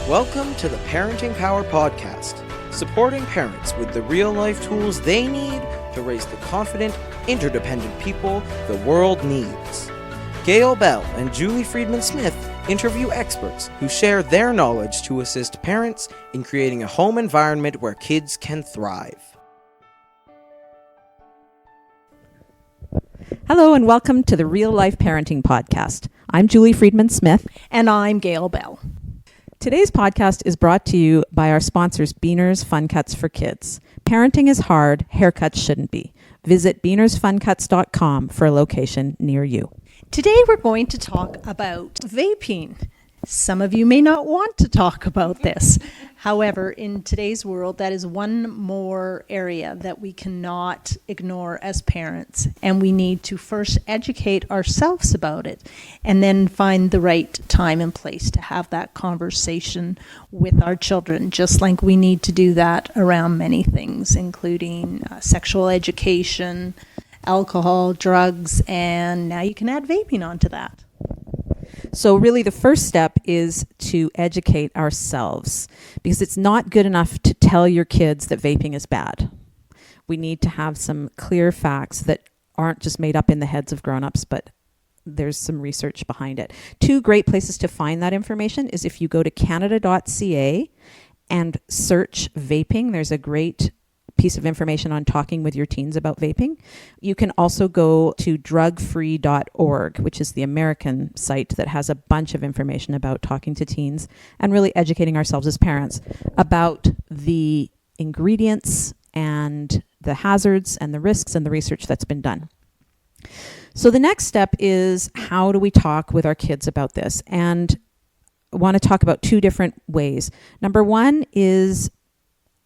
Welcome to the Parenting Power Podcast, supporting parents with the real-life tools they need to raise the confident, interdependent people the world needs. Gail Bell and Julie Freedman Smith interview experts who share their knowledge to assist parents in creating a home environment where kids can thrive. Hello and welcome to the Real Life Parenting Podcast. I'm Julie Freedman Smith. And I'm Gail Bell. Today's podcast is brought to you by our sponsors, Beaner's Fun Cuts for Kids. Parenting is hard, haircuts shouldn't be. Visit beanersfuncuts.com for a location near you. Today we're going to talk about vaping. Some of you may not want to talk about this. However, in today's world, that is one more area that we cannot ignore as parents. And we need to first educate ourselves about it and then find the right time and place to have that conversation with our children, just like we need to do that around many things, including sexual education, alcohol, drugs, and now you can add vaping onto that. So really the first step is to educate ourselves, because it's not good enough to tell your kids that vaping is bad. We need to have some clear facts that aren't just made up in the heads of grown-ups, but there's some research behind it. Two great places to find that information is if you go to canada.ca and search vaping. There's a great piece of information on talking with your teens about vaping. You can also go to drugfree.org, which is the American site that has a bunch of information about talking to teens and really educating ourselves as parents about the ingredients and the hazards and the risks and the research that's been done. So the next step is, how do we talk with our kids about this? And I want to talk about two different ways. Number one is,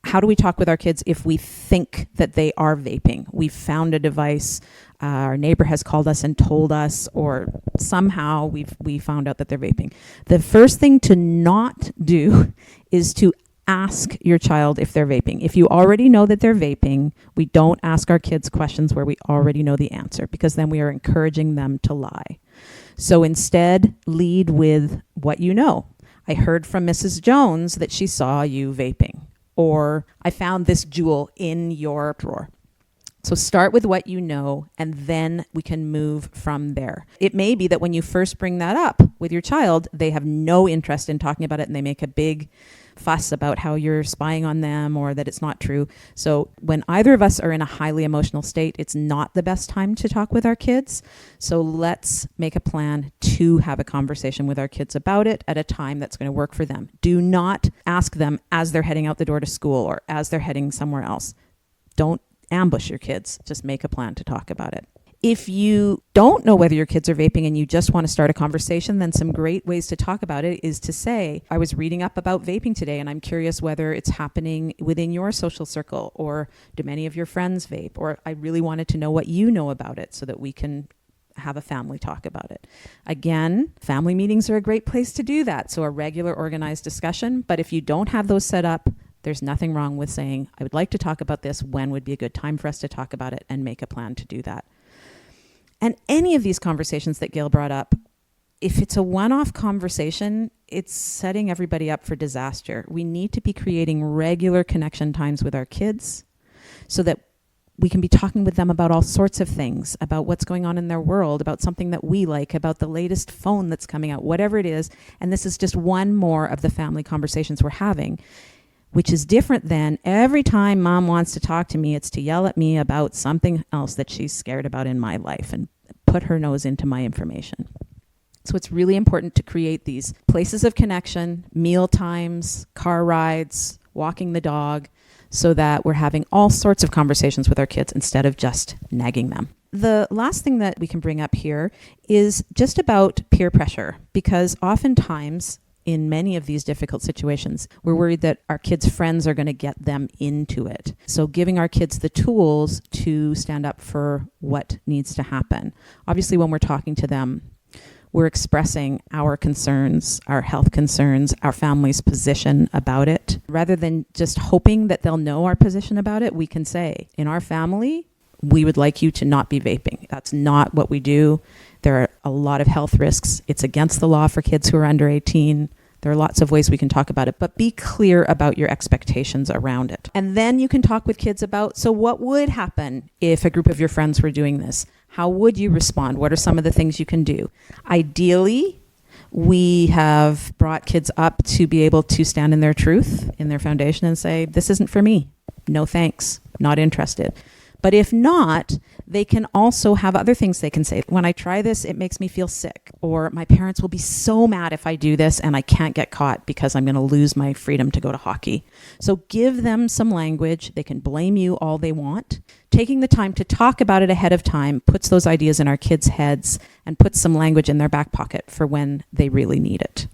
how do we talk with our kids if we think that they are vaping? We've found a device, our neighbor has called us and told us, or somehow we found out that they're vaping. The first thing to not do is to ask your child if they're vaping. If you already know that they're vaping, we don't ask our kids questions where we already know the answer, because then we are encouraging them to lie. So instead, lead with what you know. I heard from Mrs. Jones that she saw you vaping. Or I found this jewel in your drawer. So start with what you know, and then we can move from there. It may be that when you first bring that up with your child, they have no interest in talking about it and they make a big fuss about how you're spying on them or that it's not true. So when either of us are in a highly emotional state, it's not the best time to talk with our kids. So let's make a plan to have a conversation with our kids about it at a time that's going to work for them. Do not ask them as they're heading out the door to school or as they're heading somewhere else. Don't ambush your kids. Just make a plan to talk about it. If you don't know whether your kids are vaping and you just want to start a conversation, then some great ways to talk about it is to say, I was reading up about vaping today and I'm curious whether it's happening within your social circle, or do many of your friends vape, or I really wanted to know what you know about it so that we can have a family talk about it. Again, family meetings are a great place to do that. So a regular organized discussion. But if you don't have those set up, there's nothing wrong with saying, I would like to talk about this. When would be a good time for us to talk about it, and make a plan to do that. And any of these conversations that Gail brought up, if it's a one-off conversation, it's setting everybody up for disaster. We need to be creating regular connection times with our kids so that we can be talking with them about all sorts of things, about what's going on in their world, about something that we like, about the latest phone that's coming out, whatever it is. And this is just one more of the family conversations we're having, which is different than every time mom wants to talk to me, it's to yell at me about something else that she's scared about in my life and put her nose into my information. So it's really important to create these places of connection, meal times, car rides, walking the dog, so that we're having all sorts of conversations with our kids instead of just nagging them. The last thing that we can bring up here is just about peer pressure, because oftentimes in many of these difficult situations, we're worried that our kids' friends are going to get them into it. So giving our kids the tools to stand up for what needs to happen. Obviously, when we're talking to them, we're expressing our concerns, our health concerns, our family's position about it. Rather than just hoping that they'll know our position about it, we can say, in our family, we would like you to not be vaping. That's not what we do. There are a lot of health risks. It's against the law for kids who are under 18. There are lots of ways we can talk about it, but be clear about your expectations around it. And then you can talk with kids about, so what would happen if a group of your friends were doing this? How would you respond? What are some of the things you can do? Ideally, we have brought kids up to be able to stand in their truth, in their foundation, and say, this isn't for me. No thanks. Not interested. But if not, they can also have other things they can say. When I try this, it makes me feel sick. Or my parents will be so mad if I do this and I can't get caught because I'm going to lose my freedom to go to hockey. So give them some language. They can blame you all they want. Taking the time to talk about it ahead of time puts those ideas in our kids' heads and puts some language in their back pocket for when they really need it.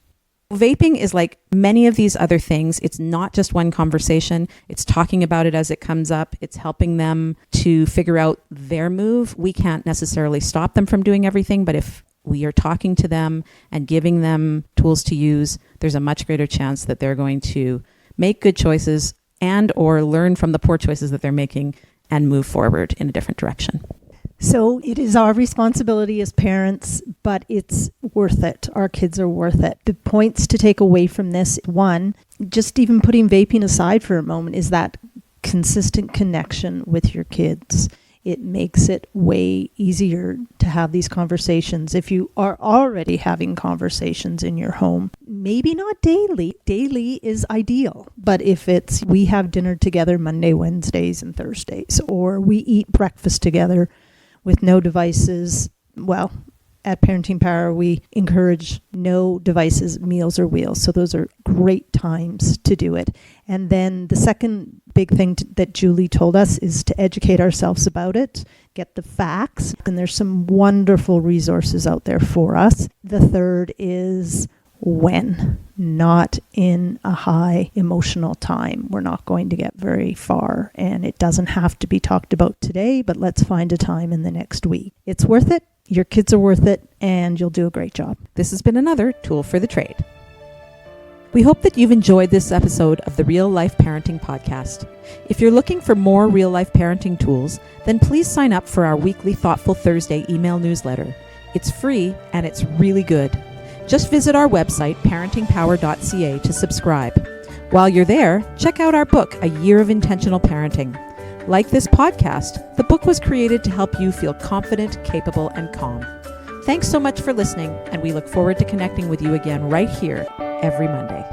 Vaping is like many of these other things. It's not just one conversation. It's talking about it as it comes up. It's helping them to figure out their move. We can't necessarily stop them from doing everything, but if we are talking to them and giving them tools to use, there's a much greater chance that they're going to make good choices and or learn from the poor choices that they're making and move forward in a different direction. So it is our responsibility as parents, but it's worth it. Our kids are worth it. The points to take away from this, one, just even putting vaping aside for a moment, is that consistent connection with your kids. It makes it way easier to have these conversations. If you are already having conversations in your home, maybe not daily. Daily is ideal. But if it's we have dinner together Monday, Wednesdays, and Thursdays, or we eat breakfast together with no devices, well, at Parenting Power, we encourage no devices, meals, or wheels. So those are great times to do it. And then the second big thing that Julie told us is to educate ourselves about it, get the facts. And there's some wonderful resources out there for us. The third is when, not in a high emotional time. We're not going to get very far, and it doesn't have to be talked about today, but let's find a time in the next week. It's worth it. Your kids are worth it, and you'll do a great job. This has been another Tool for the Trade. We hope that you've enjoyed this episode of the Real Life Parenting Podcast. If you're looking for more real life parenting tools, then please sign up for our weekly Thoughtful Thursday email newsletter. It's free and it's really good. Just visit our website, parentingpower.ca, to subscribe. While you're there, check out our book, A Year of Intentional Parenting. Like this podcast, the book was created to help you feel confident, capable, and calm. Thanks so much for listening, and we look forward to connecting with you again right here every Monday.